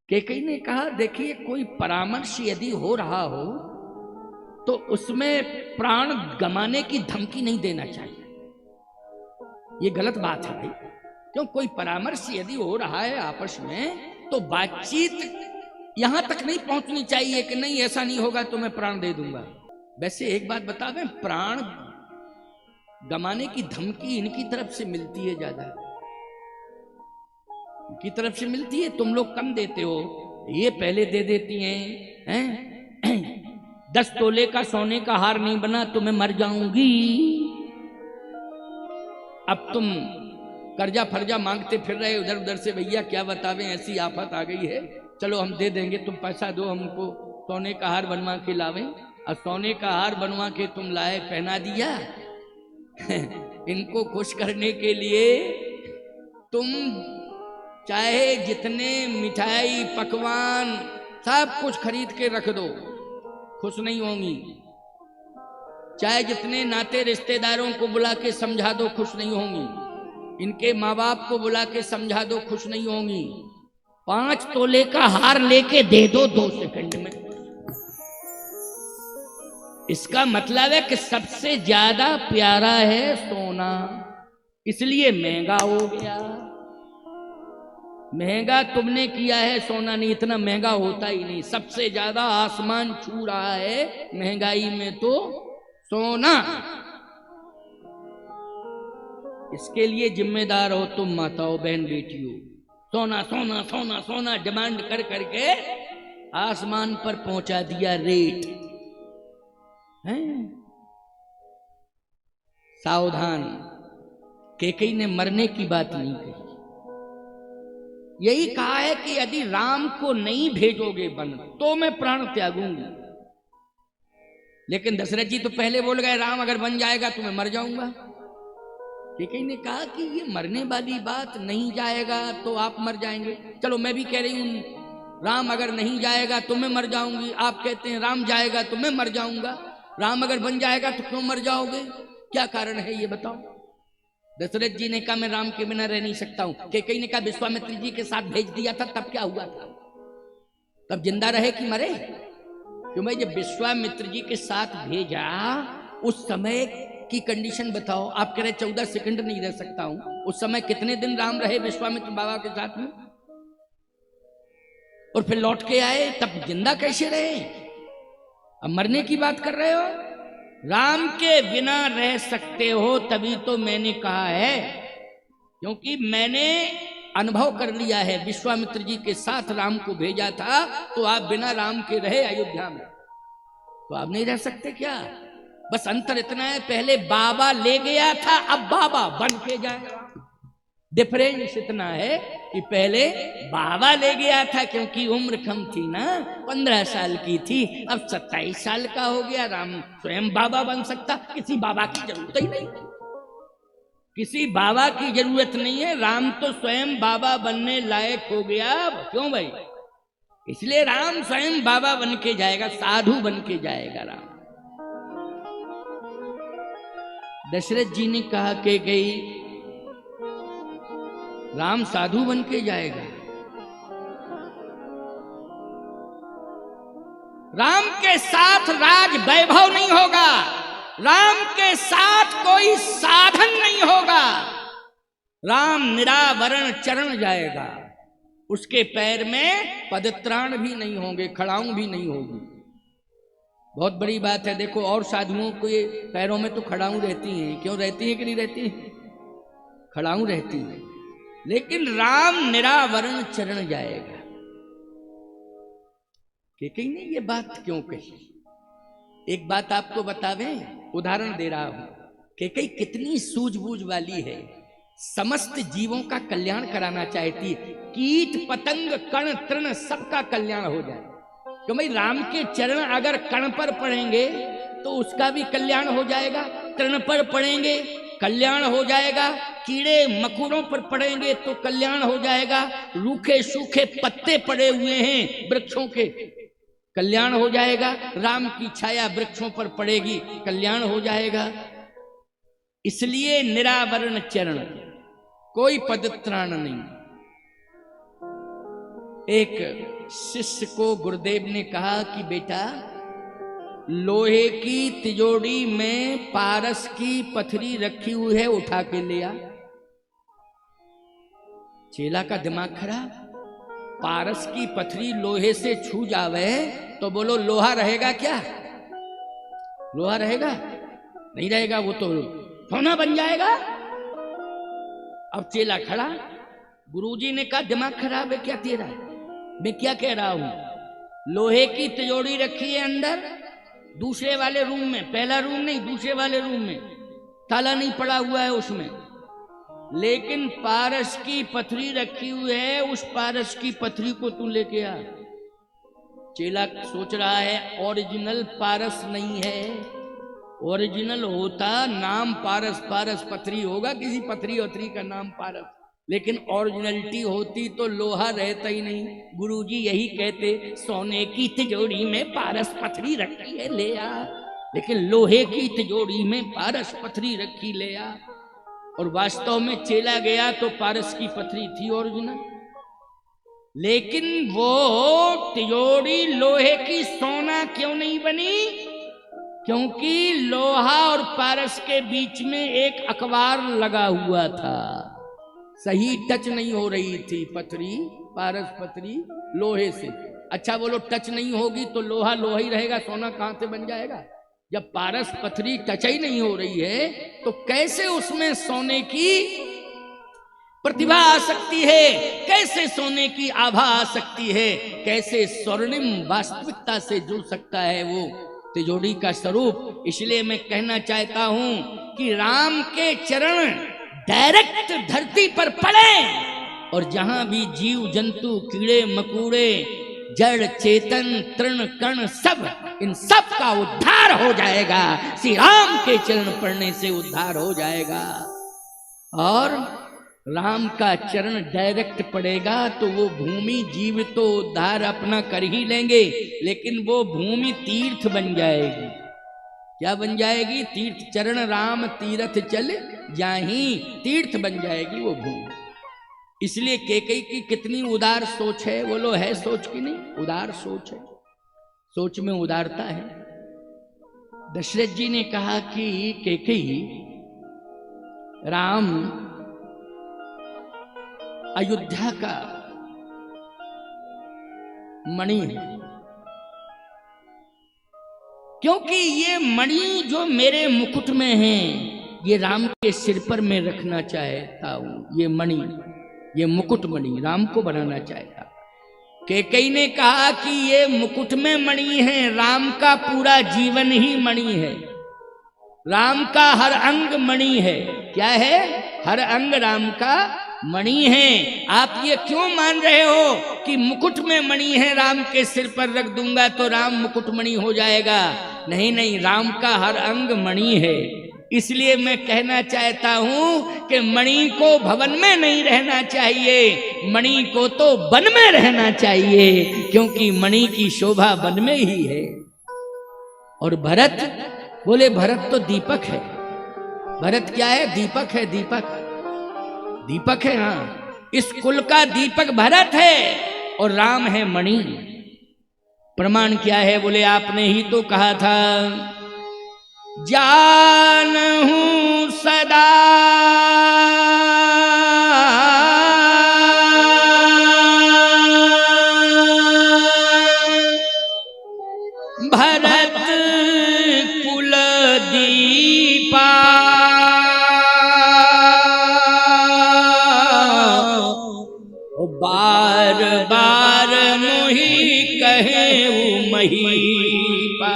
कैकेयी ने कहा देखिए कोई परामर्श यदि हो रहा हो तो उसमें प्राण गंवाने की धमकी नहीं देना चाहिए। ये गलत बात है भाई। क्यों? कोई परामर्श यदि हो रहा है आपस में तो बातचीत यहां तक नहीं पहुंचनी चाहिए कि नहीं ऐसा नहीं होगा तो मैं प्राण दे दूंगा। वैसे एक बात बता दें, प्राण गंवाने की धमकी इनकी तरफ से मिलती है ज्यादा, इनकी तरफ से मिलती है। तुम लोग कम देते हो, ये पहले दे देती हैं। 10 तोले का सोने का हार नहीं बना तो मैं मर जाऊंगी। अब तुम कर्जा फर्जा मांगते फिर रहे उधर उधर से, भैया क्या बतावें ऐसी आफत आ गई है, चलो हम दे देंगे, तुम पैसा दो हमको सोने का हार बनवा के लावें। और सोने का हार बनवा के तुम लाए, पहना दिया। इनको खुश करने के लिए तुम चाहे जितने मिठाई पकवान सब कुछ खरीद के रख दो, खुश नहीं होंगी। चाहे जितने नाते रिश्तेदारों को बुला के समझा दो, खुश नहीं होंगी। इनके माँ बाप को बुला के समझा दो, खुश नहीं होंगी। 5 तोले का हार लेके दे दो 2 सेकंड में। इसका मतलब है कि सबसे ज्यादा प्यारा है सोना, इसलिए महंगा हो गया। महंगा तुमने किया है, सोना नहीं, इतना महंगा होता ही नहीं। सबसे ज्यादा आसमान छू रहा है महंगाई में तो सोना। इसके लिए जिम्मेदार हो तुम माताओं बहन बेटियों। सोना सोना सोना सोना डिमांड कर करके आसमान पर पहुंचा दिया रेट है। सावधान, कैकेयी ने मरने की बात नहीं कही। यही कहा है कि यदि राम को नहीं भेजोगे वन तो मैं प्राण त्यागूंगी। लेकिन दशरथ जी तो पहले बोल गए राम अगर बन जाएगा तो मैं मर जाऊंगा। कैकेयी ने कहा कि ये मरने वाली बात, नहीं जाएगा तो आप मर जाएंगे। चलो मैं भी कह रही हूं राम अगर नहीं जाएगा तो मैं मर जाऊंगी। आप कहते हैं राम जाएगा तो मैं मर जाऊंगा। राम अगर बन जाएगा तो क्यों मर जाओगे? क्या कारण है ये बताओ। दशरथ जी ने कहा मैं राम के बिना रह नहीं सकता हूं। कैकेयी ने कहा विश्वामित्र जी के साथ भेज दिया था तब क्या हुआ था? तब जिंदा रहे कि मरे? क्यों भाई, जब विश्वामित्र जी के साथ भेजा उस समय की कंडीशन बताओ। आप कह रहे 14 सेकंड नहीं रह सकता हूं, उस समय कितने दिन राम रहे विश्वामित्र बाबा के साथ में? और फिर लौट के आए, तब जिंदा कैसे रहे? अब मरने की बात कर रहे हो। राम के बिना रह सकते हो तभी तो मैंने कहा है, क्योंकि मैंने अनुभव कर लिया है। विश्वामित्र जी के साथ राम को भेजा था तो आप बिना राम के रहे अयोध्या में, तो आप नहीं रह सकते क्या? बस अंतर इतना है, पहले बाबा ले गया था, अब बाबा बन के जाएगा। डिफरेंस इतना है कि पहले बाबा ले गया था क्योंकि उम्र कम थी ना, 15 साल की थी, अब 27 साल का हो गया। राम स्वयं बाबा बन सकता, किसी बाबा की जरूरत ही नहीं, किसी बाबा की जरूरत नहीं है। राम तो स्वयं बाबा बनने लायक हो गया। क्यों भाई? इसलिए राम स्वयं बाबा बन के जाएगा, साधु बन के जाएगा राम। दशरथ जी ने कहा कि गई राम साधु बन के जाएगा। राम के साथ राज वैभव नहीं होगा, राम के साथ कोई साधन नहीं होगा। राम निरावरण चरण जाएगा, उसके पैर में पदत्राण भी नहीं होंगे, खड़ाऊं भी नहीं होगी। बहुत बड़ी बात है। देखो और साधुओं के पैरों में तो खड़ाऊं रहती हैं, क्यों रहती हैं कि नहीं रहती हैं? खड़ाऊं रहती हैं, लेकिन राम निरावरण चरण जाएगा। कैकेयी ने ये बात क्यों कही? एक बात आपको बतावें, उदाहरण दे रहा हूं। कैकेयी कितनी सूझबूझ वाली है, समस्त जीवों का कल्याण कराना चाहती है। कीट पतंग कण तृण सबका कल्याण हो जाए। क्यों भाई, राम के चरण अगर कण पर पड़ेंगे तो उसका भी कल्याण हो जाएगा, तृण पर पड़ेंगे कल्याण हो जाएगा, कीड़े मकोड़ों पर पड़ेंगे तो कल्याण हो जाएगा, रूखे सूखे पत्ते पड़े हुए हैं वृक्षों के, कल्याण हो जाएगा। राम की छाया वृक्षों पर पड़ेगी, कल्याण हो जाएगा। इसलिए निरावरण चरण, कोई पदत्राण नहीं। एक शिष्य को गुरुदेव ने कहा कि बेटा, लोहे की तिजोरी में पारस की पथरी रखी हुई है, उठा के ले आ। चेला का दिमाग खराब, पारस की पथरी लोहे से छू जावे तो बोलो लोहा रहेगा क्या? लोहा रहेगा? नहीं रहेगा, वो तो सोना बन जाएगा। अब चेला खड़ा, गुरुजी ने कहा दिमाग खराब है क्या तेरा? मैं क्या कह रहा हूं? लोहे की तिजोरी रखी है अंदर दूसरे वाले रूम में, पहला रूम नहीं, दूसरे वाले रूम में, ताला नहीं पड़ा हुआ है उसमें, लेकिन पारस की पथरी रखी हुई है, उस पारस की पथरी को तू लेके आ। चेला सोच रहा है ओरिजिनल पारस नहीं है, ओरिजिनल होता नाम पारस, पारस पथरी होगा, किसी पथरी वथरी का नाम पारस, लेकिन ओरिजिनलिटी होती तो लोहा रहता ही नहीं। गुरुजी यही कहते, सोने की तिजोरी में पारस पथरी रखी है, ले आ, लेकिन लोहे की तिजोरी में पारस पथरी रखी, ले आ। और वास्तव में चेला गया तो पारस की पथरी थी ओरिजिनल, लेकिन वो तिजोरी लोहे की सोना क्यों नहीं बनी? क्योंकि लोहा और पारस के बीच में एक अखबार लगा हुआ था, सही टच नहीं हो रही थी पथरी, पारस पथरी लोहे से। अच्छा बोलो, टच नहीं होगी तो लोहा लोहा ही रहेगा, सोना कहां से बन जाएगा? जब पारस पथरी टच ही नहीं हो रही है तो कैसे उसमें सोने की प्रतिभा आ सकती है, कैसे सोने की आभा आ सकती है, कैसे स्वर्णिम वास्तविकता से जुड़ सकता है वो तिजोरी का स्वरूप? इसलिए मैं कहना चाहता हूं कि राम के चरण डायरेक्ट धरती पर पड़े और जहां भी जीव जंतु, कीड़े मकोड़े, जड़ चेतन, तृण कण, सब, इन सब का उद्धार हो जाएगा। श्री राम के चरण पड़ने से उद्धार हो जाएगा। और राम का चरण डायरेक्ट पड़ेगा तो वो भूमि जीव तो उद्धार अपना कर ही लेंगे, लेकिन वो भूमि तीर्थ बन जाएगी। क्या बन जाएगी? तीर्थ। चरण राम तीर्थ चल जाही, तीर्थ बन जाएगी वो भूमि। इसलिए कैकेयी की कितनी उदार सोच है, बोलो है सोच की नहीं? उदार सोच है, सोच में उदारता है। दशरथ जी ने कहा कि कैकेयी, राम अयोध्या का मणि है, क्योंकि ये मणि जो मेरे मुकुट में है ये राम के सिर पर मैं रखना चाहता हूं। ये मणि, ये मुकुट मणि राम को बनाना चाहता। कैकेयी ने कहा कि ये मुकुट में मणि है, राम का पूरा जीवन ही मणि है, राम का हर अंग मणि है। क्या है? हर अंग राम का मणि है। आप ये क्यों मान रहे हो कि मुकुट में मणि है, राम के सिर पर रख दूंगा तो राम मुकुट मणि हो जाएगा? नहीं नहीं, राम का हर अंग मणि है। इसलिए मैं कहना चाहता हूं कि मणि को भवन में नहीं रहना चाहिए, मणि को तो वन में रहना चाहिए, क्योंकि मणि की शोभा वन में ही है। और भरत, बोले भरत तो दीपक है। भरत क्या है? दीपक है, दीपक, दीपक है। हाँ, इस कुल का दीपक भरत है और राम है मणि। प्रमाण क्या है? बोले आपने ही तो कहा था, जानहूं सदा भरत कुल दीपा, बार बार मोही कहे महीपा।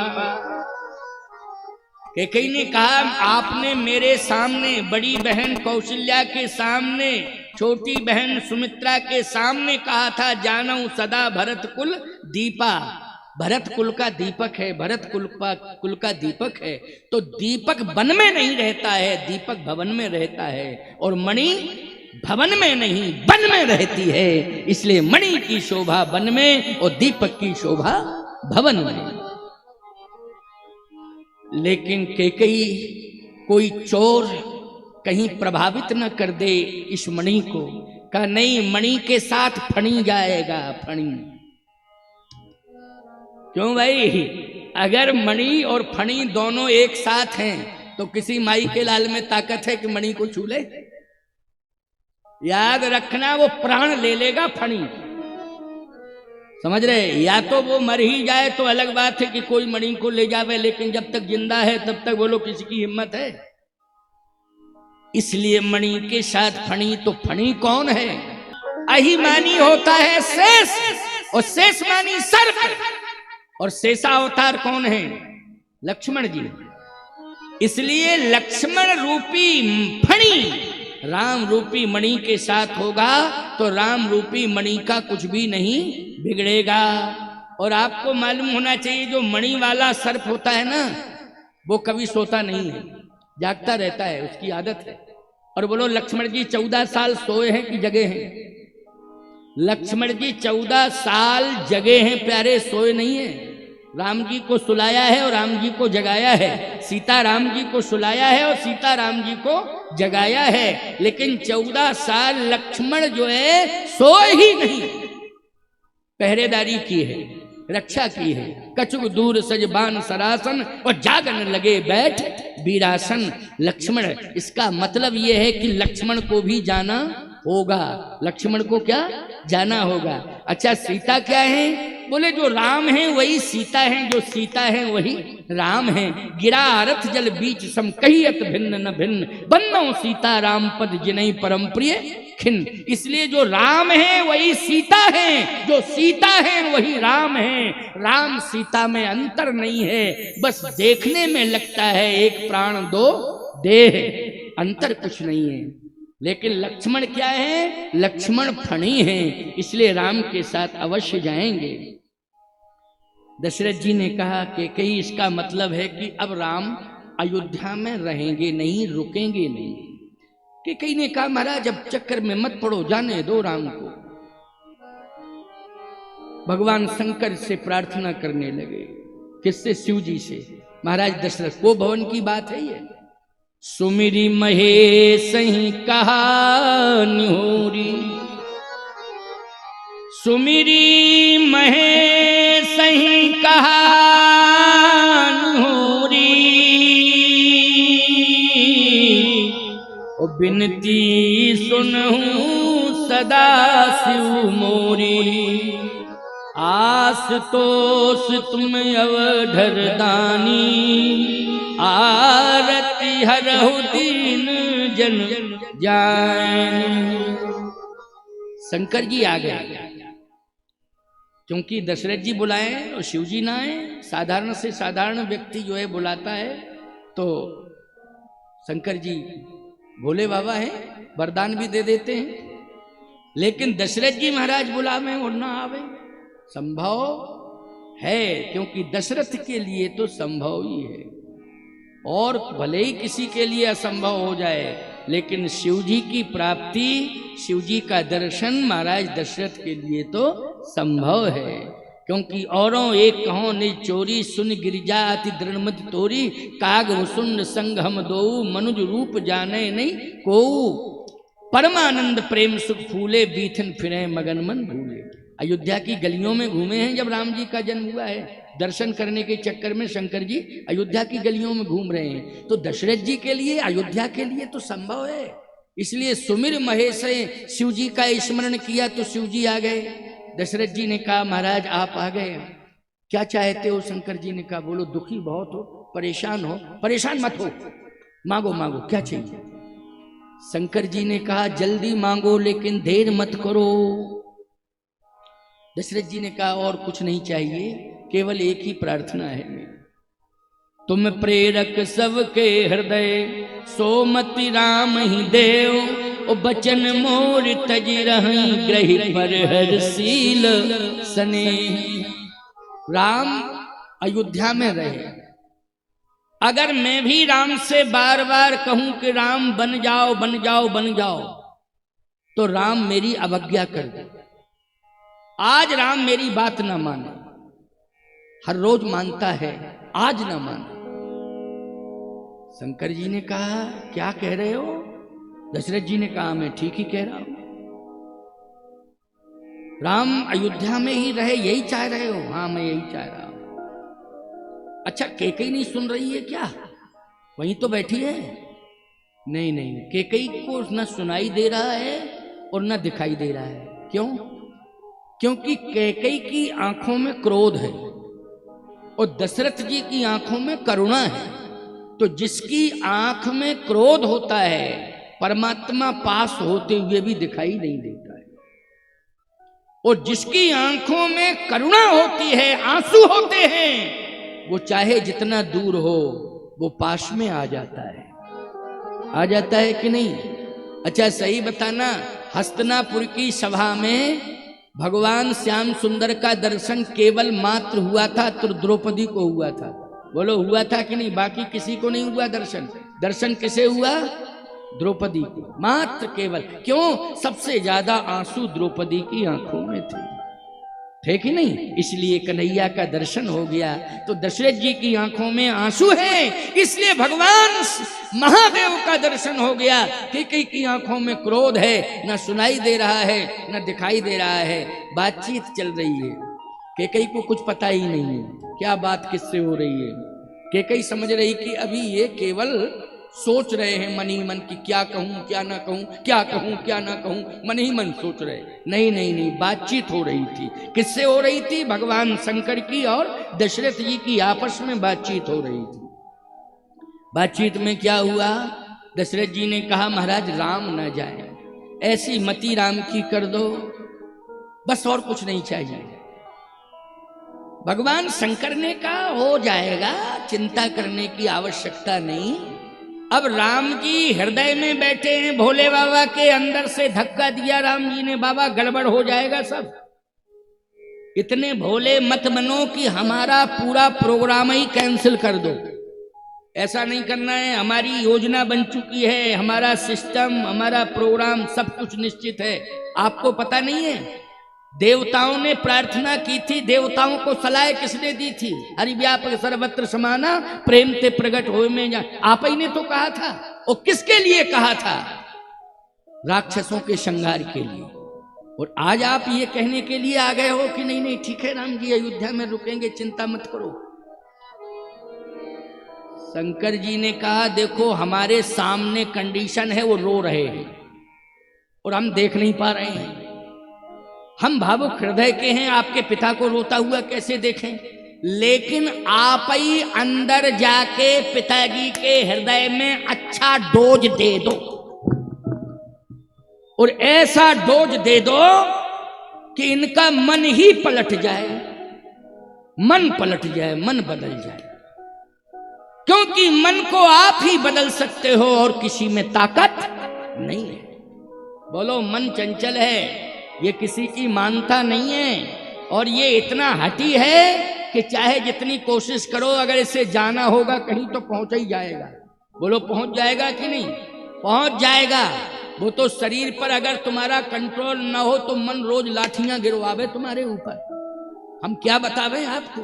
कैकेयी ने कहा आपने मेरे सामने, बड़ी बहन कौशल्या के सामने, छोटी बहन सुमित्रा के सामने कहा था, जानऊ सदा भरत कुल दीपा। भरत कुल का दीपक है, भरत कुल का दीपक है। तो दीपक वन में नहीं रहता है, दीपक भवन में रहता है। और मणि भवन में नहीं वन में रहती है। इसलिए मणि की शोभा वन में और दीपक की शोभा भवन में। लेकिन कैकेयी कोई चोर कहीं प्रभावित न कर दे इस मणि को, कहा नहीं, मणि के साथ फणी जाएगा, फणी। क्यों भाई? अगर मणि और फणी दोनों एक साथ हैं तो किसी माई के लाल में ताकत है कि मणि को छू ले? याद रखना, वो प्राण ले लेगा फणी। समझ रहे? या तो वो मर ही जाए तो अलग बात है कि कोई मणि को ले जावे, लेकिन जब तक जिंदा है तब तक बोलो किसी की हिम्मत है? इसलिए मणि के साथ फणी। तो फणी कौन है? अहिमानी होता है शेष, और शेष मानी सर्प, और शेषा अवतार कौन है? लक्ष्मण जी। इसलिए लक्ष्मण रूपी फणी राम रूपी मणि के साथ होगा तो राम रूपी मणि का कुछ भी नहीं बिगड़ेगा। और आपको मालूम होना चाहिए, जो मणि वाला सर्प होता है ना, वो कभी सोता नहीं है, जागता रहता है, उसकी आदत है। और बोलो लक्ष्मण जी 14 साल सोए हैं कि जगे हैं? लक्ष्मण जी 14 साल जगे हैं प्यारे, सोए नहीं है। राम जी को सुलाया है और राम जी को जगाया है, सीता राम जी को सुलाया है और सीता राम जी को जगाया है, लेकिन 14 साल लक्ष्मण जो है सोए ही नहीं, पहरेदारी की है, रक्षा की है। कछुक दूर सजबान सरासन और जागन लगे बैठ बीरासन। लक्ष्मण, इसका मतलब यह है कि लक्ष्मण को भी जाना होगा। लक्ष्मण को क्या जाना होगा? अच्छा, सीता क्या है? बोले जो राम है वही सीता है, जो सीता है वही राम है। गिरा रथ जल बीच सम कहियत भिन्न न भिन्न, बन्नो सीता राम पद जिनहि परम प्रिय खिन। इसलिए जो राम है वही सीता है, जो सीता है वही राम है। राम सीता में अंतर नहीं है, बस देखने में लगता है एक प्राण दो देह, अंतर कुछ नहीं है। लेकिन लक्ष्मण क्या है? लक्ष्मण फणी है, इसलिए राम के साथ अवश्य जाएंगे। दशरथ जी ने कहा कि कहीं इसका मतलब है कि अब राम अयोध्या में रहेंगे नहीं, रुकेंगे नहीं। कि कहीं ने कहा महाराज अब चक्कर में मत पड़ो, जाने दो राम को। भगवान शंकर से प्रार्थना करने लगे। किससे? शिव जी से। महाराज दशरथ को भवन की बात है ये। सुमिरी महेश ही कहा निहोरी, सुमिरी महेश ही कहा निहोरी, और बिनती सुनहूं सदा शिव मोरी। आशुतोष तुम अवधर दानी, आरती हरहु दीन जन जान। शंकर जी आ गए, क्योंकि दशरथ जी बुलाए और शिव जी ना आए। साधारण से साधारण व्यक्ति जो है बुलाता है तो शंकर जी भोले बाबा है, वरदान भी दे देते हैं। लेकिन दशरथ जी महाराज बुलावे और ना आवे, संभव है, क्योंकि दशरथ के लिए तो संभव ही है। और भले ही किसी के लिए असंभव हो जाए, लेकिन शिव जी की प्राप्ति, शिव जी का दर्शन महाराज दशरथ के लिए तो संभव है। क्योंकि औरों एक कहो निज चोरी, सुन गिरिजा अति दृढ़मत तोरी, काग वसुंड संग हम दो, मनुज रूप जाने नहीं को, परमानंद प्रेम सुख फूले, बीथन फिरे मगन मन भूले। अयोध्या की गलियों में घूमे हैं जब राम जी का जन्म हुआ है, दर्शन करने के चक्कर में शंकर जी अयोध्या की गलियों में घूम रहे हैं। तो दशरथ जी के लिए, अयोध्या के लिए तो संभव है। इसलिए सुमिर महेश शिव जी का स्मरण किया तो शिव जी आ गए। दशरथ जी ने कहा महाराज आप आ गए, क्या चाहते हो? शंकर जी ने कहा बोलो, दुखी बहुत हो, परेशान हो। परेशान मत हो, मांगो मांगो, क्या चाहिए? शंकर जी ने कहा जल्दी मांगो लेकिन देर मत करो। दशरथ जी ने कहा और कुछ नहीं चाहिए, केवल एक ही प्रार्थना है, तुम प्रेरक सबके हृदय, सोमति राम ही देव, ओ बचन मोर तज रही ग्रही पर हरशील सने। राम अयोध्या में रहे। अगर मैं भी राम से बार बार कहूं कि राम बन जाओ बन जाओ बन जाओ, तो राम मेरी अवज्ञा कर दे। आज राम मेरी बात ना माने, हर रोज मानता है, आज ना माने। शंकर जी ने कहा क्या कह रहे हो? दशरथ जी ने कहा मैं ठीक ही कह रहा हूं। राम अयोध्या में ही रहे, यही चाह रहे हो? हाँ, मैं यही चाह रहा हूं। अच्छा, कैकेयी नहीं सुन रही है क्या? वहीं तो बैठी है। नहीं नहीं, कैकेयी को न सुनाई दे रहा है और न दिखाई दे रहा है। क्यों? क्योंकि कैकेयी की आंखों में क्रोध है और दशरथ जी की आंखों में करुणा है। तो जिसकी आंख में क्रोध होता है, परमात्मा पास होते हुए भी दिखाई नहीं देता है, और जिसकी आंखों में करुणा होती है, आंसू होते हैं, वो चाहे जितना दूर हो वो पास में आ जाता है। आ जाता है कि नहीं? अच्छा सही बताना, हस्तिनापुर की सभा में भगवान श्याम सुंदर का दर्शन केवल मात्र हुआ था तो द्रौपदी को हुआ था। बोलो हुआ था कि नहीं? बाकी किसी को नहीं हुआ दर्शन। दर्शन किसे हुआ? द्रौपदी को मात्र, केवल। क्यों? सबसे ज्यादा आंसू द्रौपदी की आंखों में थे कि नहीं? इसलिए कन्हैया का दर्शन हो गया। तो दशरथ जी की आंखों में आंसू है, इसलिए भगवान महादेव का दर्शन हो गया। कैकेयी की आंखों में क्रोध है, न सुनाई दे रहा है न दिखाई दे रहा है। बातचीत चल रही है, कैकेयी को कुछ पता ही नहीं है क्या बात किससे हो रही है। कैकेयी समझ रही कि अभी ये केवल सोच रहे हैं मन ही मन की क्या कहूं क्या ना कहूं, क्या कहूं क्या ना कहूं, मन ही मन सोच रहे। नहीं नहीं नहीं, बातचीत हो रही थी। किससे हो रही थी? भगवान शंकर की और दशरथ जी की आपस में बातचीत हो रही थी। बातचीत में क्या हुआ? दशरथ जी ने कहा महाराज राम न जाए, ऐसी मति राम की कर दो, बस और कुछ नहीं चाहिए। भगवान शंकर ने कहा हो जाएगा, चिंता करने की आवश्यकता नहीं। अब राम जी हृदय में बैठे हैं, भोले बाबा के अंदर से धक्का दिया राम जी ने, बाबा गड़बड़ हो जाएगा सब। इतने भोले मत बनो कि हमारा पूरा प्रोग्राम ही कैंसिल कर दो। ऐसा नहीं करना है, हमारी योजना बन चुकी है, हमारा सिस्टम, हमारा प्रोग्राम सब कुछ निश्चित है। आपको पता नहीं है? देवताओं ने प्रार्थना की थी, देवताओं को सलाह किसने दी थी? हरि व्यापक सर्वत्र समाना प्रेम ते प्रगट होए में जा, आप ही ने तो कहा था। और किसके लिए कहा था? राक्षसों के संहार के लिए। और आज आप ये कहने के लिए आ गए हो कि नहीं नहीं ठीक है राम जी अयोध्या में रुकेंगे, चिंता मत करो। शंकर जी ने कहा देखो हमारे सामने कंडीशन है, वो रो रहे हैं और हम देख नहीं पा रहे हैं। हम भावुक हृदय के हैं, आपके पिता को रोता हुआ कैसे देखें? लेकिन आप ही अंदर जाके पिताजी के हृदय में अच्छा डोज दे दो, और ऐसा डोज दे दो कि इनका मन ही पलट जाए, मन पलट जाए, मन बदल जाए। क्योंकि मन को आप ही बदल सकते हो और किसी में ताकत नहीं है। बोलो मन चंचल है, ये किसी की मानता नहीं है, और ये इतना हठी है कि चाहे जितनी कोशिश करो, अगर इसे जाना होगा कहीं तो पहुंच ही जाएगा। बोलो पहुंच जाएगा कि नहीं? पहुंच जाएगा। वो तो शरीर पर अगर तुम्हारा कंट्रोल ना हो तो मन रोज लाठियां गिरवावे तुम्हारे ऊपर। हम क्या बतावे आपको?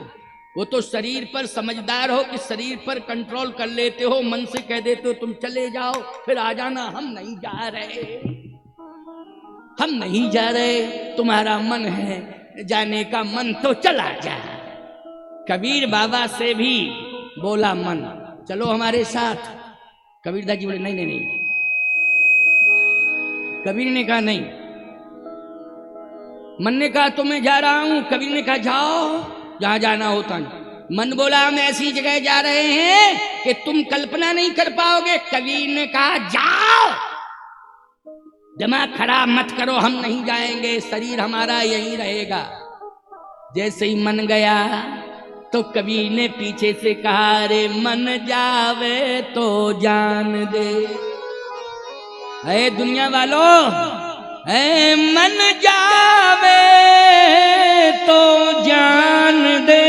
वो तो शरीर पर समझदार हो कि शरीर पर कंट्रोल कर लेते हो, मन से कह देते हो तुम चले जाओ, फिर आ जाना, हम नहीं जा रहे, हम नहीं जा रहे, तुम्हारा मन है जाने का, मन तो चला जा। कबीर बाबा से भी बोला मन चलो हमारे साथ। कबीरदास जी बोले नहीं नहीं नहीं। कबीर ने कहा नहीं। मन ने कहा तो मैं जा रहा हूं। कबीर ने कहा जाओ जहां जाना होता नहीं। मन बोला हम ऐसी जगह जा रहे हैं कि तुम कल्पना नहीं कर पाओगे। कबीर ने कहा जाओ, दिमाग खराब मत करो, हम नहीं जाएंगे, शरीर हमारा यहीं रहेगा। जैसे ही मन गया तो कबीर ने पीछे से कहा रे मन जावे तो जान दे। अरे दुनिया वालों, ऐ मन जावे तो जान दे,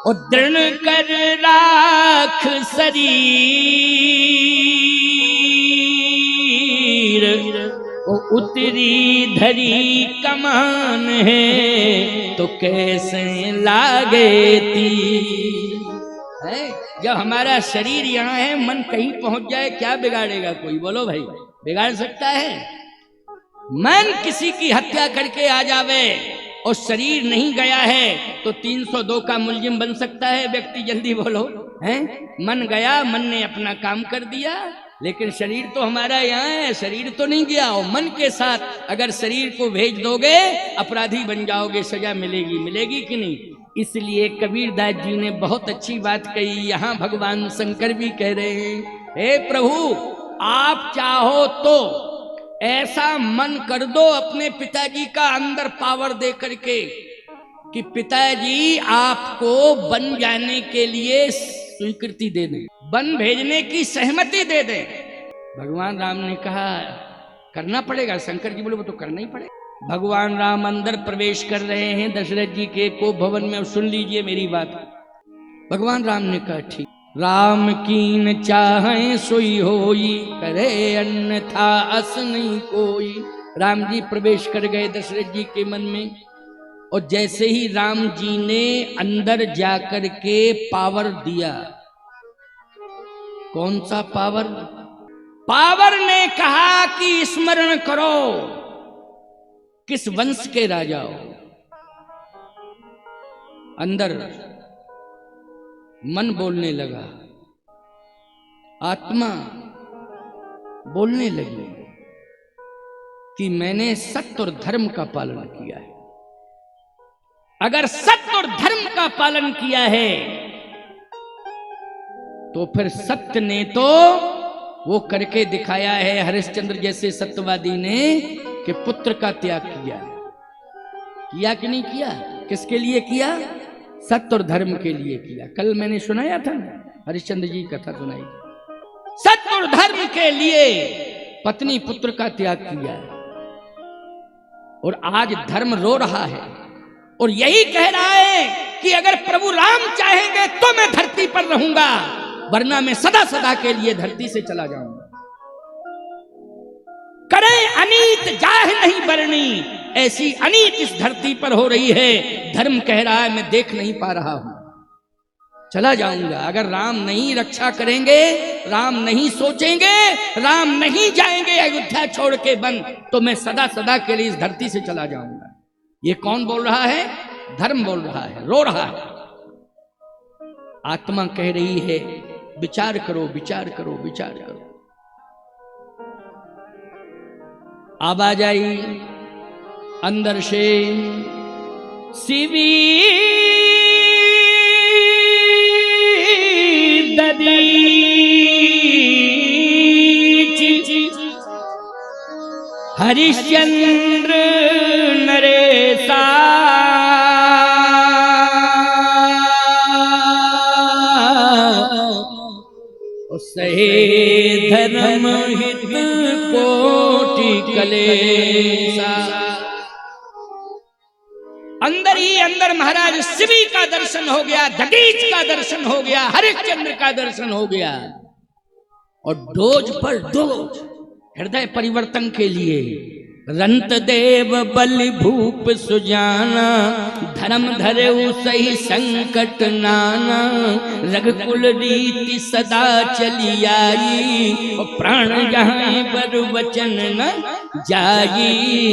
और दृढ़ कर राख शरीर, ओ उतरी धरी कमान है तो कैसे लागे तीर। जब हमारा शरीर यहाँ है, मन कहीं पहुंच जाए क्या बिगाड़ेगा कोई? बोलो भाई। बिगाड़ सकता है? मन किसी की हत्या करके आ जावे और शरीर नहीं गया है तो 302 का मुलजिम बन सकता है व्यक्ति? जल्दी बोलो, हैं? मन गया, मन ने अपना काम कर दिया, लेकिन शरीर तो हमारा यहाँ है, शरीर तो नहीं गया। और मन के साथ अगर शरीर को भेज दोगे अपराधी बन जाओगे, सजा मिलेगी, मिलेगी कि नहीं? इसलिए कबीरदास जी ने बहुत अच्छी बात कही। यहाँ भगवान शंकर भी कह रहे हैं, हे प्रभु आप चाहो तो ऐसा मन कर दो अपने पिताजी का अंदर पावर दे करके कि पिताजी आपको बन जाने के लिए स्वीकृति दे दें, बन भेजने की सहमति दे दें। भगवान राम ने कहा करना पड़ेगा। शंकर जी बोले वो तो करना ही पड़ेगा। भगवान राम अंदर प्रवेश कर रहे हैं दशरथ जी के को भवन में। सुन लीजिए मेरी बात। भगवान राम ने कहा ठीक, राम कीन चाहे सोई होई, करे अन्यथा अस नहीं कोई। राम जी प्रवेश कर गए दशरथ जी के मन में, और जैसे ही राम जी ने अंदर जाकर के पावर दिया, कौन सा पावर? पावर ने कहा कि स्मरण करो किस वंश के राजा हो। अंदर मन बोलने लगा, आत्मा बोलने लगी कि मैंने सत्य और धर्म का पालन किया है। अगर सत्य और धर्म का पालन किया है तो फिर सत्य ने तो वो करके दिखाया है, हरिश्चंद्र जैसे सत्यवादी ने, कि पुत्र का त्याग किया। किया कि नहीं किया? किसके लिए किया? सत्य और धर्म के लिए किया। कल मैंने सुनाया था ना, हरिश्चंद्र जी कथा सुनाई। सत्य और धर्म के लिए पत्नी पुत्र का त्याग किया है, और आज धर्म रो रहा है और यही कह रहा है कि अगर प्रभु राम चाहेंगे तो मैं धरती पर रहूंगा, वरना मैं सदा सदा के लिए धरती से चला जाऊंगा। करे अनीत जाह नहीं बरनी, ऐसी अनीत इस धरती पर हो रही है। धर्म कह रहा है मैं देख नहीं पा रहा हूं, चला जाऊंगा। अगर राम नहीं रक्षा करेंगे, राम नहीं सोचेंगे, राम नहीं जाएंगे अयोध्या छोड़ के वन, तो मैं सदा सदा के लिए इस धरती से चला जाऊंगा। ये कौन बोल रहा है? धर्म बोल रहा है, रो रहा है। आत्मा कह रही है विचार करो, विचार करो, विचार करो। आवाज आई अंदर से, शिवी हरिश्चंद्र नरेशा, सहे धर्म हित कोटि कलेशा। अंदर ही अंदर महाराज शिवी का दर्शन हो गया, दधीच का दर्शन हो गया, हरिश्चंद्र का दर्शन हो गया, और डोज पर डोज हृदय परिवर्तन के लिए रंत देव बलि भूप सुजाना, धर्म धरेउ सही संकट नाना, रघुकुल रीति सदा चली आई, और प्राण जहां पर वचन न जाई।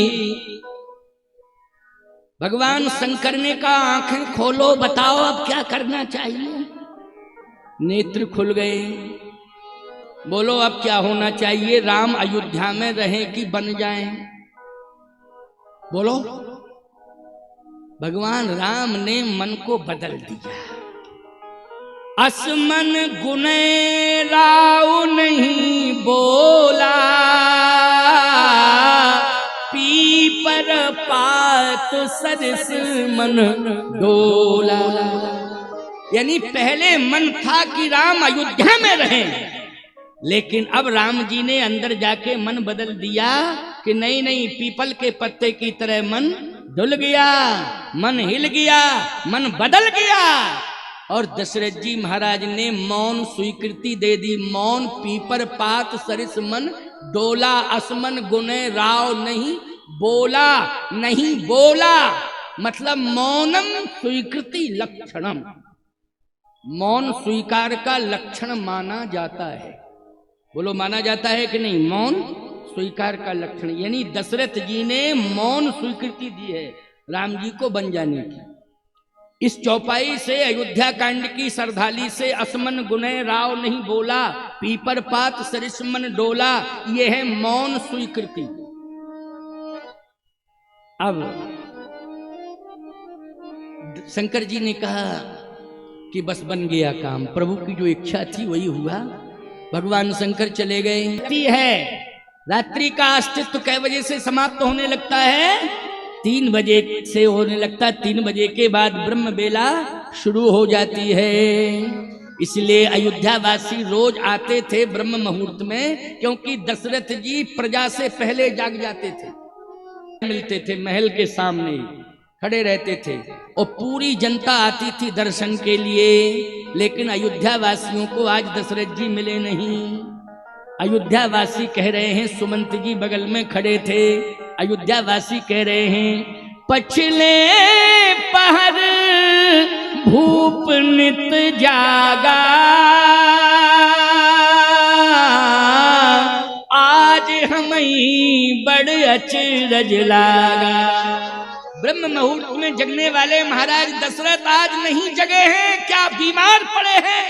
भगवान शंकर ने कहा आंखें खोलो, बताओ अब क्या करना चाहिए। नेत्र खुल गए, बोलो अब क्या होना चाहिए? राम अयोध्या में रहें कि बन जाएं? बोलो। भगवान राम ने मन को बदल दिया। असमन गुने राव नहीं बोला, पीपर पात सरस मन डोला। यानी पहले मन था कि राम अयोध्या में रहें, लेकिन अब राम जी ने अंदर जाके मन बदल दिया कि नहीं नहीं, पीपल के पत्ते की तरह मन डुल गया, मन हिल गया, मन बदल गया। और दशरथ जी महाराज ने मौन स्वीकृति दे दी। मौन पीपर पात सरिस मन डोला, असमन गुने राव नहीं बोला, नहीं बोला मतलब मौनम स्वीकृति लक्षणम, मौन स्वीकार का लक्षण माना जाता है। बोलो माना जाता है कि नहीं? मौन स्वीकार का लक्षण, यानी दशरथ जी ने मौन स्वीकृति दी है राम जी को बन जाने की। इस चौपाई से, अयोध्या कांड की सरधाली से असमन गुनय राव नहीं बोला, पीपर पात सरिस मन डोला, ये है मौन स्वीकृति। अब शंकर जी ने कहा कि बस बन गया काम, प्रभु की जो इच्छा थी वही हुआ। भगवान शंकर चले गए। रात्रि का अस्तित्व कै बजे से समाप्त होने लगता है? 3 बजे से होने लगता है। 3 बजे के बाद ब्रह्म बेला शुरू हो जाती है। इसलिए अयोध्यावासी रोज आते थे ब्रह्म मुहूर्त में, क्योंकि दशरथ जी प्रजा से पहले जाग जाते थे, मिलते थे, महल के सामने खड़े रहते थे और पूरी जनता आती थी दर्शन के लिए। लेकिन अयोध्यावासियों को आज दशरथ जी मिले नहीं। अयोध्यावासी कह रहे हैं, सुमंत जी बगल में खड़े थे, अयोध्यावासी कह रहे हैं, पछले पहर भूप नित जागा, आज हमें बड़ अचरज लागा। ब्रह्म मुहूर्त में जगने वाले महाराज दशरथ आज नहीं जगे हैं क्या? बीमार पड़े हैं?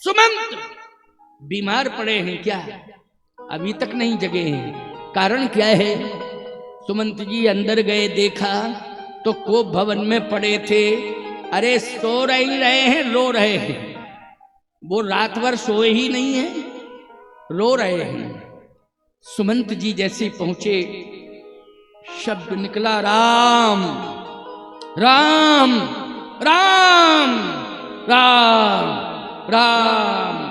सुमंत बीमार पड़े हैं क्या? अभी तक नहीं जगे हैं। कारण क्या है? सुमंत जी अंदर गए, देखा तो कोप भवन में पड़े थे। अरे सो रहे हैं, रो रहे हैं। वो रात भर सोए ही नहीं है, रो रहे हैं। सुमंत जी जैसे पहुंचे, शब्द निकला, राम राम राम राम राम।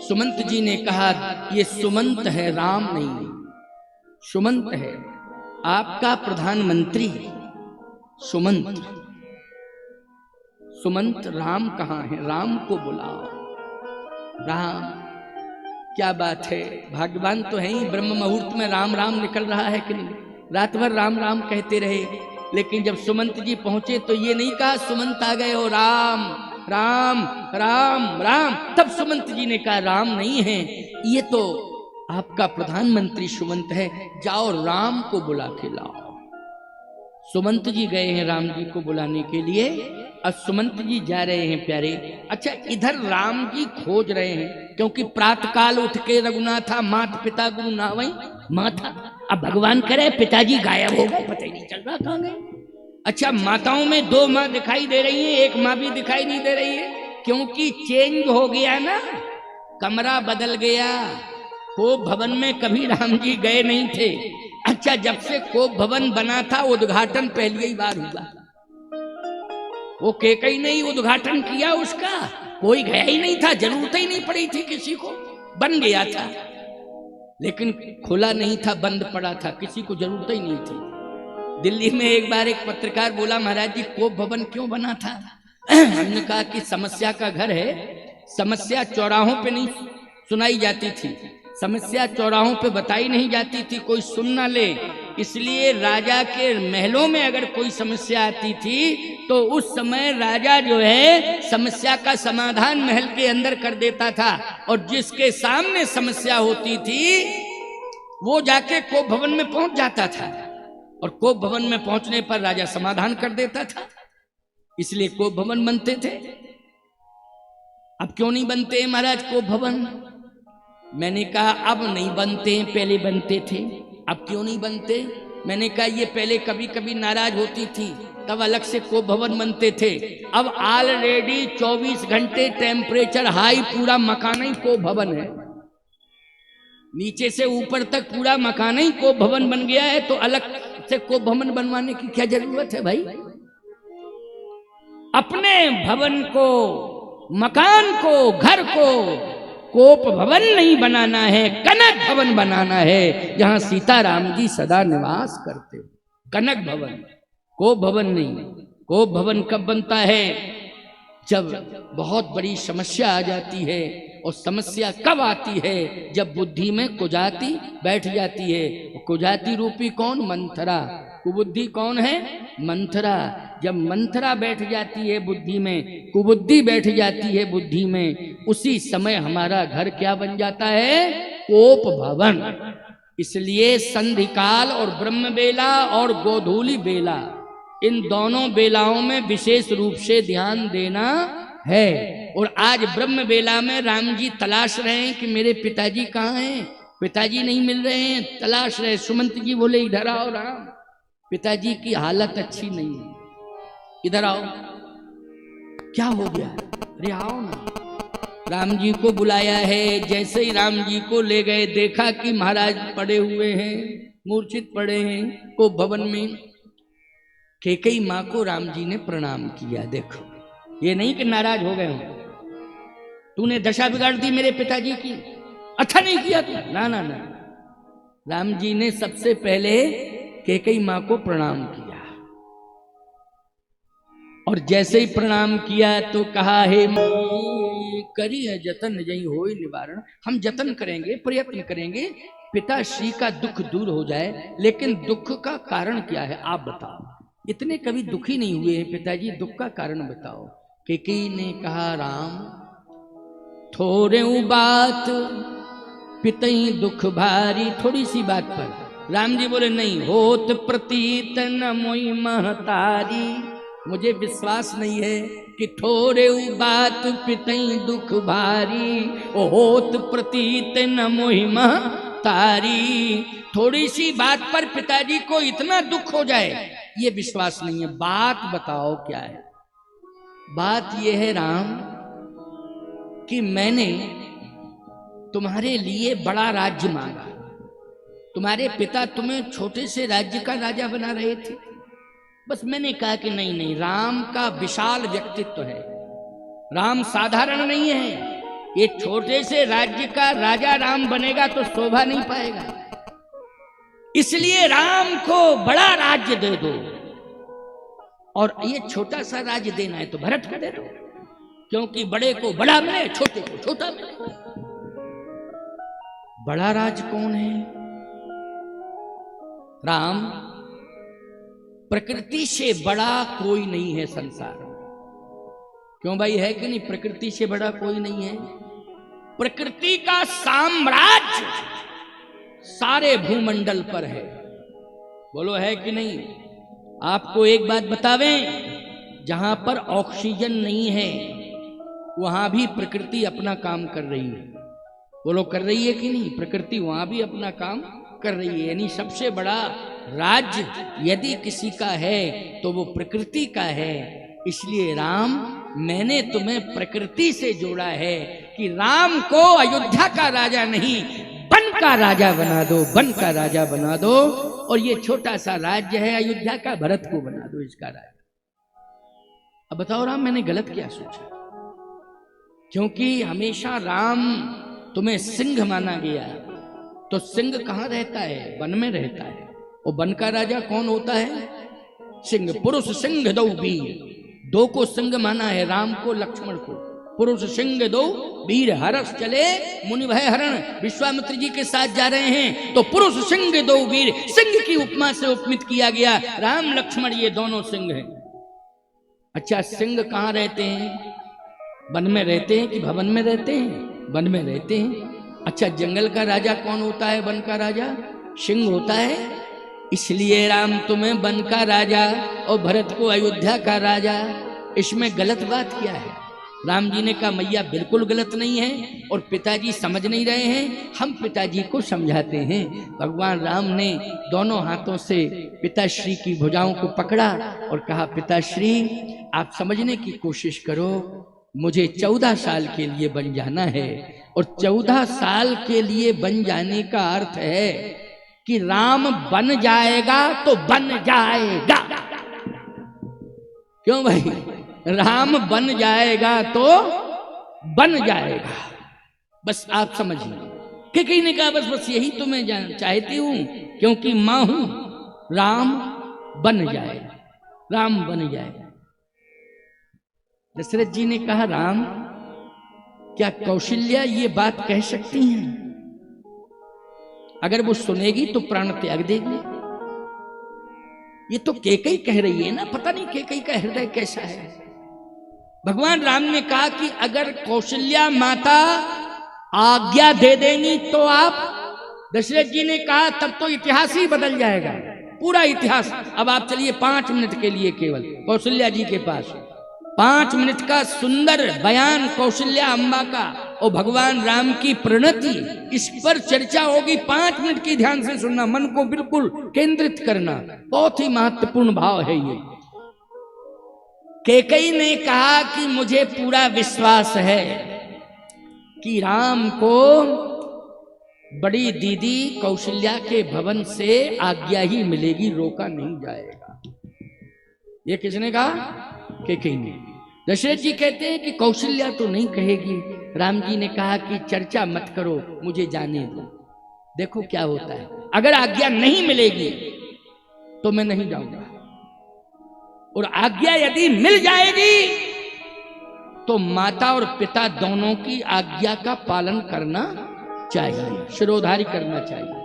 सुमंत जी ने कहा, ये सुमंत है, राम नहीं। सुमंत है, आपका प्रधानमंत्री सुमंत। सुमंत राम कहाँ है? राम को बुलाओ। राम, क्या बात है, भाग्यवान तो है ही, ब्रह्म मुहूर्त में राम राम निकल रहा है कि नहीं? रात भर राम राम कहते रहे, लेकिन जब सुमंत जी पहुंचे तो ये नहीं कहा सुमंत आ गए हो, राम राम राम राम। तब सुमंत जी ने कहा, राम नहीं है, ये तो आपका प्रधानमंत्री सुमंत है, जाओ राम को बुला के लाओ। सुमंत जी गए हैं राम जी को बुलाने के लिए, और सुमंत जी जा रहे हैं प्यारे। अच्छा, इधर राम जी खोज रहे हैं, क्योंकि प्रातःकाल उठ के रघुनाथा मात पिता गुरु नावई माता। अब भगवान करे पिताजी गायब हो गए, पता ही नहीं चल रहा कहाँ गए। अच्छा, माताओं में 2 माँ दिखाई दे रही है, एक माँ भी दिखाई नहीं दे रही है, क्योंकि चेंज हो गया ना, कमरा बदल गया। कोप भवन में कभी राम जी गए नहीं थे। अच्छा, जब से कोप भवन बना था, उद्घाटन पहली ही बार हुआ। वो केकई ने ही उद्घाटन किया उसका, कोई गया ही नहीं था, जरूरत ही नहीं पड़ी थी किसी को। बन गया था लेकिन खुला नहीं था, बंद पड़ा था, किसी को जरूरत ही नहीं थी। दिल्ली में एक बार एक पत्रकार बोला, महाराज जी कोप भवन क्यों बना था? हमने कहा कि समस्या का घर है, समस्या चौराहों पे नहीं सुनाई जाती थी, समस्या चौराहों पे बताई नहीं जाती थी, कोई सुन ना ले। इसलिए राजा के महलों में अगर कोई समस्या आती थी तो उस समय राजा जो है समस्या का समाधान महल के अंदर कर देता था, और जिसके सामने समस्या होती थी वो जाके कोप भवन में पहुंच जाता था, और कोप भवन में पहुंचने पर राजा समाधान कर देता था। इसलिए कोप भवन बनते थे। अब क्यों नहीं बनते महाराज कोप भवन? मैंने कहा अब नहीं बनते, पहले बनते थे। अब क्यों नहीं बनते? मैंने कहा ये पहले कभी कभी नाराज होती थी, तब अलग से कोप भवन बनते थे। अब ऑलरेडी 24 घंटे टेम्परेचर हाई, पूरा मकान ही कोप भवन है, नीचे से ऊपर तक पूरा मकान ही कोप भवन बन गया है, तो अलग से कोप भवन बनवाने की क्या जरूरत है भाई? अपने भवन को, मकान को, घर को कोप भवन नहीं बनाना है, कनक भवन बनाना है, जहां सीताराम जी सदा निवास करते। कनक भवन, कोप भवन नहीं। कोप भवन कब बनता है? जब बहुत बड़ी समस्या आ जाती है। और समस्या कब आती है? जब बुद्धि में कुजाती बैठ जाती है। कुजाती रूपी कौन? मंथरा। कुबुद्धि कौन है? मंथरा। जब मंथरा बैठ जाती है बुद्धि में, कुबुद्धि बैठ जाती है बुद्धि में, उसी समय हमारा घर क्या बन जाता है? कोप भवन। इसलिए संधिकाल और ब्रह्म बेला और गोधूली बेला, इन दोनों बेलाओं में विशेष रूप से ध्यान देना है। और आज ब्रह्म बेला में राम जी तलाश रहे हैं कि मेरे पिताजी कहाँ हैं, पिताजी नहीं मिल रहे हैं, तलाश रहे। सुमंत जी बोले इधर आओ राम, पिताजी की हालत अच्छी नहीं है, इधर आओ। क्या हो गया? अरे आओ ना। राम जी को बुलाया है। जैसे ही राम जी को ले गए, देखा कि महाराज पड़े हुए हैं, मूर्छित पड़े हैं को भवन में। कैकेयी माँ को राम जी ने प्रणाम किया। देखो, ये नहीं कि नाराज हो गए हो, तूने दशा बिगाड़ दी मेरे पिताजी की, अच्छा नहीं किया तू, ना ना ना। राम जी ने सबसे पहले कैकेयी माँ को प्रणाम किया, और जैसे ही प्रणाम किया तो कहा, हे करी है जतन जई होई निवारण। हम जतन करेंगे, प्रयत्न करेंगे पिताश्री का दुख दूर हो जाए, लेकिन दुख का कारण क्या है आप बताओ। इतने कभी दुखी नहीं हुए हैं पिताजी, दुख का कारण बताओ। कैकेयी ने कहा, राम थोड़े बात पितई दुख भारी। थोड़ी सी बात पर राम जी बोले, नहीं होत प्रतीत न मोई महतारी। मुझे विश्वास नहीं है कि थोड़े बात पितई दुख भारी, ओ होत प्रतीत न मोई महतारी। थोड़ी सी बात पर पिताजी को इतना दुख हो जाए, ये विश्वास नहीं है। बात बताओ क्या है? बात यह है राम कि मैंने तुम्हारे लिए बड़ा राज्य मांगा। तुम्हारे पिता तुम्हें छोटे से राज्य का राजा बना रहे थे, बस मैंने कहा कि नहीं नहीं, राम का विशाल व्यक्तित्व है, राम साधारण नहीं है, ये छोटे से राज्य का राजा राम बनेगा तो शोभा नहीं पाएगा, इसलिए राम को बड़ा राज्य दे दो। और ये छोटा सा राज्य देना है तो भरत को दे दो, क्योंकि बड़े को बड़ा मिले, छोटे को छोटा मिले। बड़ा राज कौन है? राम, प्रकृति से बड़ा कोई नहीं है संसार में। क्यों भाई, है कि नहीं? प्रकृति से बड़ा कोई नहीं है। प्रकृति का साम्राज्य सारे भूमंडल पर है, बोलो है कि नहीं? आपको एक बात बतावें, जहां पर ऑक्सीजन नहीं है वहां भी प्रकृति अपना काम कर रही है, बोलो कर रही है कि नहीं? प्रकृति वहां भी अपना काम कर रही है। यानी सबसे बड़ा राज्य यदि किसी का है तो वो प्रकृति का है। इसलिए राम, मैंने तुम्हें प्रकृति से जोड़ा है कि राम को अयोध्या का राजा नहीं, वन का राजा बना दो, वन का राजा बना दो। और ये छोटा सा राज्य है अयोध्या का, भरत को बना दो इसका राजा। अब बताओ राम, मैंने गलत क्या सोचा? क्योंकि हमेशा राम तुम्हें सिंह माना गया, तो सिंह कहाँ रहता है? वन में रहता है। और वन का राजा कौन होता है? सिंह। पुरुष सिंह दो वीर, दो को सिंह माना है, राम को लक्ष्मण को। पुरुष सिंह दो वीर, हरस चले मुनि भय हरण। विश्वामित्र जी के साथ जा रहे हैं तो पुरुष सिंह दो वीर, सिंह की उपमा से उपमित किया गया। राम लक्ष्मण ये दोनों सिंह हैं। अच्छा, सिंह कहाँ रहते हैं? वन में रहते हैं कि भवन में रहते हैं? वन में रहते हैं। अच्छा, जंगल का राजा कौन होता है? वन का राजा सिंह होता है। इसलिए राम तुम्हें वन का राजा और भरत को अयोध्या का राजा। इसमें गलत बात क्या है? राम जी ने कहा, मैया बिल्कुल गलत नहीं है, और पिताजी समझ नहीं रहे हैं, हम पिताजी को समझाते हैं। भगवान राम ने दोनों हाथों से पिताश्री की भुजाओं को पकड़ा और कहा, पिताश्री आप समझने की कोशिश करो, मुझे 14 साल के लिए बन जाना है। और 14 साल के लिए बन जाने का अर्थ है कि राम बन जाएगा तो बन जाएगा। क्यों भाई? राम बन जाएगा तो बन जाएगा, बस आप समझिए। कैकेयी ने कहा, बस बस यही तो मैं चाहती हूं, क्योंकि मां हूं। राम बन जाएगा, राम बन जाएगा। दशरथ जी ने कहा, राम क्या कौशल्या ये बात कह सकती हैं? अगर वो सुनेगी तो प्राण त्याग देगी। ये तो कैकेयी कह रही है ना, पता नहीं कैकेयी का हृदय कैसा है। भगवान राम ने कहा कि अगर कौशल्या माता आज्ञा दे देंगी तो आप, दशरथ जी ने कहा तब तो इतिहास ही बदल जाएगा, पूरा इतिहास। अब आप चलिए 5 मिनट के लिए केवल कौशल्या जी के पास 5 मिनट का सुंदर बयान कौशल्या अम्बा का और भगवान राम की प्रणति, इस पर चर्चा होगी। 5 मिनट की ध्यान से सुनना, मन को बिल्कुल केंद्रित करना, बहुत ही महत्वपूर्ण भाव है ये। कैकेयी ने कहा कि मुझे पूरा विश्वास है कि राम को बड़ी दीदी कौशल्या के भवन से आज्ञा ही मिलेगी, रोका नहीं जाएगा। ये किसने कहा? कैकेयी ने। दशरथ जी कहते हैं कि कौशल्या तो नहीं कहेगी। राम जी ने कहा कि चर्चा मत करो, मुझे जाने दो, देखो क्या होता है। अगर आज्ञा नहीं मिलेगी तो मैं नहीं जाऊंगा, और आज्ञा यदि मिल जाएगी तो माता और पिता दोनों की आज्ञा का पालन करना चाहिए, शिरोधारी करना चाहिए।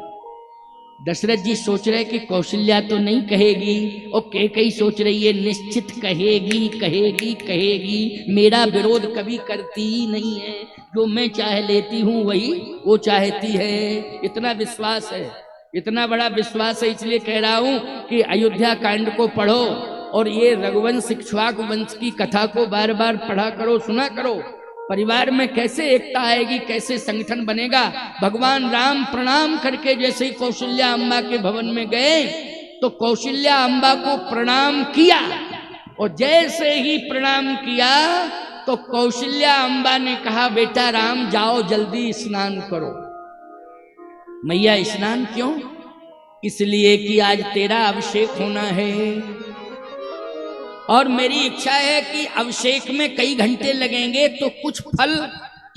दशरथ जी सोच रहे कि कौशल्या तो नहीं कहेगी, और कैकेयी सोच रही है निश्चित कहेगी कहेगी कहेगी, मेरा विरोध कभी करती ही नहीं है, जो मैं चाह लेती हूं वही वो चाहती है। इतना विश्वास है, इतना बड़ा विश्वास है, इसलिए कह रहा हूं कि अयोध्या कांड को पढ़ो और ये रघुवंश इक्ष्वाकु वंश की कथा को बार बार पढ़ा करो, सुना करो। परिवार में कैसे एकता आएगी, कैसे संगठन बनेगा। भगवान राम प्रणाम करके जैसे ही कौशल्या अम्बा के भवन में गए तो कौशल्या अम्बा को प्रणाम किया, और जैसे ही प्रणाम किया तो कौशल्या अम्बा ने कहा बेटा राम जाओ जल्दी स्नान करो। मैया स्नान क्यों? इसलिए कि आज तेरा अभिषेक होना है, और मेरी इच्छा है कि अभिषेक में कई घंटे लगेंगे, तो कुछ फल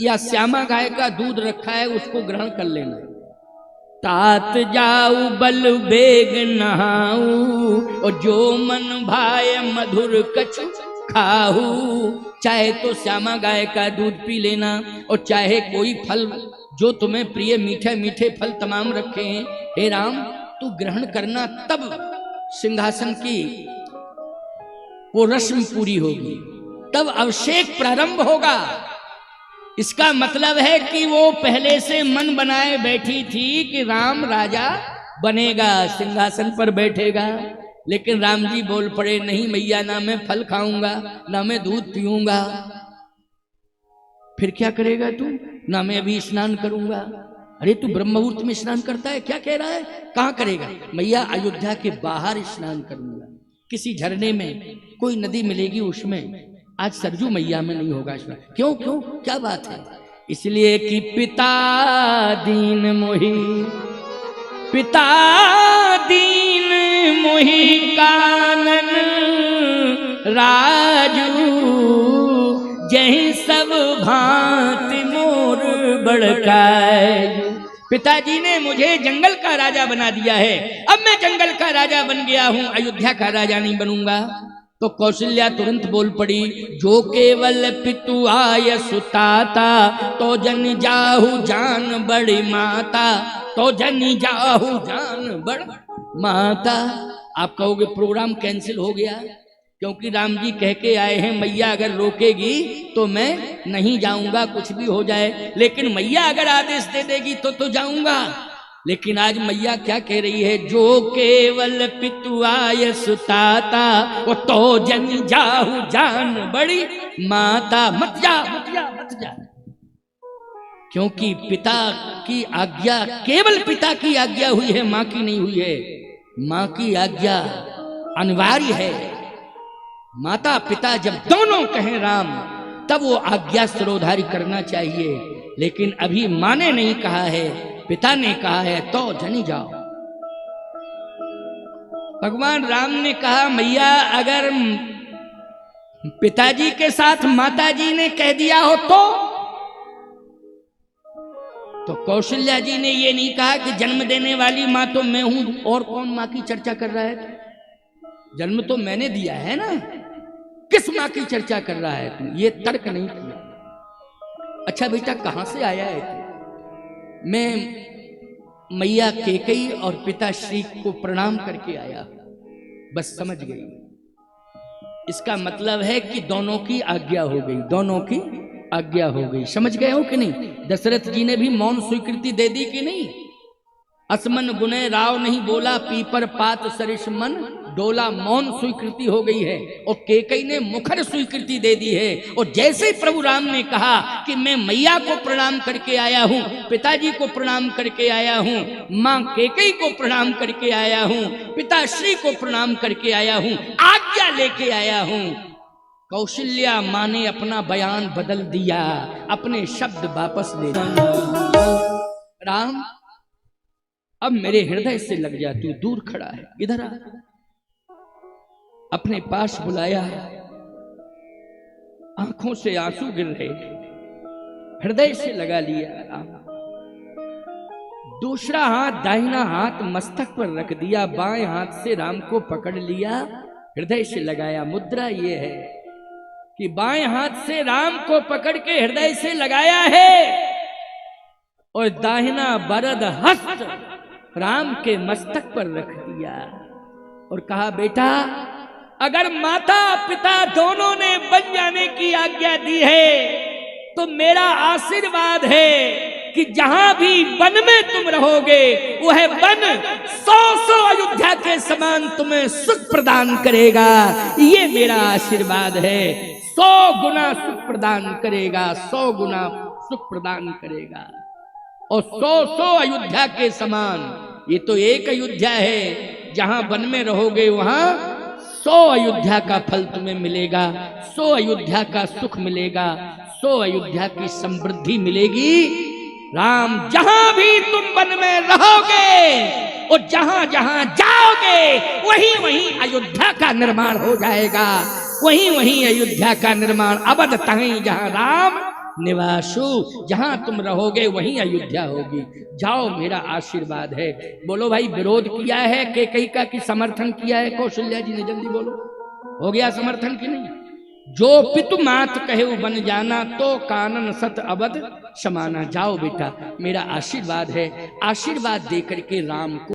या श्यामा गाय का दूध रखा है उसको ग्रहण कर लेना। तात जाऊ बल बेग नहाऊ, और जो मन भाए मधुर कछु खाऊ। चाहे तो श्यामा गाय का दूध पी लेना, और चाहे कोई फल जो तुम्हें प्रिय मीठे मीठे फल तमाम रखे हैं, हे राम तू ग्रहण करना, तब सिंहासन की वो रस्म पूरी होगी, तब अभिषेक प्रारंभ होगा। इसका मतलब है कि वो पहले से मन बनाए बैठी थी कि राम राजा बनेगा, सिंहासन पर बैठेगा। लेकिन राम जी बोल पड़े नहीं मैया, ना मैं फल खाऊंगा, ना मैं दूध पीऊंगा। फिर क्या करेगा तू? ना मैं अभी स्नान करूंगा। अरे तू ब्रह्म मुहूर्त में स्नान करता है, क्या कह रहा है? कहाँ करेगा? मैया अयोध्या के बाहर स्नान करूंगा, किसी झरने में, कोई नदी मिलेगी उसमें। आज सरजू मैया में नहीं होगा स्नान। क्यों क्यों, क्या बात है? इसलिए कि पिता दीन मोहि, पिता दीन मोहि कानन राजू, जही सब भांति मोर बड़काय। पिताजी ने मुझे जंगल का राजा बना दिया है, अब मैं जंगल का राजा बन गया हूं, अयोध्या का राजा नहीं बनूंगा। तो कौशल्या तुरंत बोल पड़ी, जो केवल पितु आय सुताता, तो जन जाहु जान बड़ी माता, तो जन जाहु जान बड़ माता। आप कहोगे प्रोग्राम कैंसिल हो गया, क्योंकि राम जी कह के आए हैं मैया अगर रोकेगी तो मैं नहीं जाऊंगा, कुछ भी हो जाए। लेकिन मैया अगर आदेश दे देगी तो जाऊंगा। लेकिन आज मैया क्या कह रही है, जो केवल पितु आय सुताता, वो तो जन जाहु जान बड़ी माता। मत जा मत जा मत जा, क्योंकि पिता की आज्ञा, केवल पिता की आज्ञा हुई है, मां की नहीं हुई है। मां की आज्ञा अनिवार्य है। माता पिता जब दोनों कहें राम, तब वो आज्ञा सिरोधारी करना चाहिए। लेकिन अभी मां ने नहीं कहा है, पिता ने कहा है, तो जनी जाओ। भगवान राम ने कहा मैया अगर पिताजी के साथ माताजी ने कह दिया हो तो कौशल्या जी ने ये नहीं कहा कि जन्म देने वाली मां तो मैं हूं, और कौन मां की चर्चा कर रहा है? जन्म तो मैंने दिया है ना, किस मां की चर्चा कर रहा है तू? ये तर्क नहीं किया। अच्छा बेटा कहां से आया है तू? मैं मैया कैकेयी और पिता श्री को प्रणाम करके आया, बस समझ गई। इसका मतलब है कि दोनों की आज्ञा हो गई, दोनों की आज्ञा हो गई। समझ गए हो कि नहीं? दशरथ जी ने भी मौन स्वीकृति दे दी कि नहीं? असमन गुने राव नहीं बोला, पीपर पात सरिष मन डोला, मौन स्वीकृति हो गई है। और केकई ने मुखर स्वीकृति दे दी है। और जैसे ही प्रभु राम ने कहा कि मैं मैया को प्रणाम करके आया हूं, पिताजी को प्रणाम करके आया हूं, मां केकई को प्रणाम करके आया हूं, पिताश्री को प्रणाम करके आया हूं, आज्ञा लेके आया हूं, कौशल्या मां ने अपना बयान बदल दिया, अपने शब्द वापस ले दिए। राम अब मेरे हृदय से लग जा, तू दूर खड़ा है, इधर आ। अपने पास बुलाया, आंखों से आंसू गिर रहे, हृदय से लगा लिया राम। दूसरा हाथ, दाहिना हाथ मस्तक पर रख दिया, बाएं हाथ से राम को पकड़ लिया, हृदय से लगाया। मुद्रा ये है कि बाएं हाथ से राम को पकड़ के हृदय से लगाया है और दाहिना बरद हस्त राम के मस्तक पर रख दिया और कहा, बेटा अगर माता पिता दोनों ने बन जाने की आज्ञा दी है तो मेरा आशीर्वाद है कि जहां भी वन में तुम रहोगे वह वन 100 अयोध्या के समान तुम्हें सुख प्रदान करेगा। ये मेरा आशीर्वाद है। 100 गुना सुख प्रदान करेगा, 100 गुना सुख प्रदान करेगा। और 100 अयोध्या के समान। ये तो एक अयोध्या है, जहां वन में रहोगे वहां 100 अयोध्या का फल तुम्हें मिलेगा, 100 अयोध्या का सुख मिलेगा, 100 अयोध्या की समृद्धि मिलेगी। राम जहां भी तुम वन में रहोगे और जहां जहां जाओगे वहीं वहीं अयोध्या का निर्माण हो जाएगा, वहीं वहीं अयोध्या का निर्माण। अवध तहीं जहां राम निवासु, जहां तुम रहोगे वहीं अयोध्या होगी। जाओ, मेरा आशीर्वाद है। बोलो भाई, विरोध किया है कैकेयी का कि समर्थन किया है कौशल्या जी ने? जल्दी बोलो, हो गया समर्थन कि नहीं? जो पितु मात कहे बन जाना, तो कानन सत अवध समाना। जाओ बेटा, मेरा आशीर्वाद है। आशीर्वाद दे करके राम को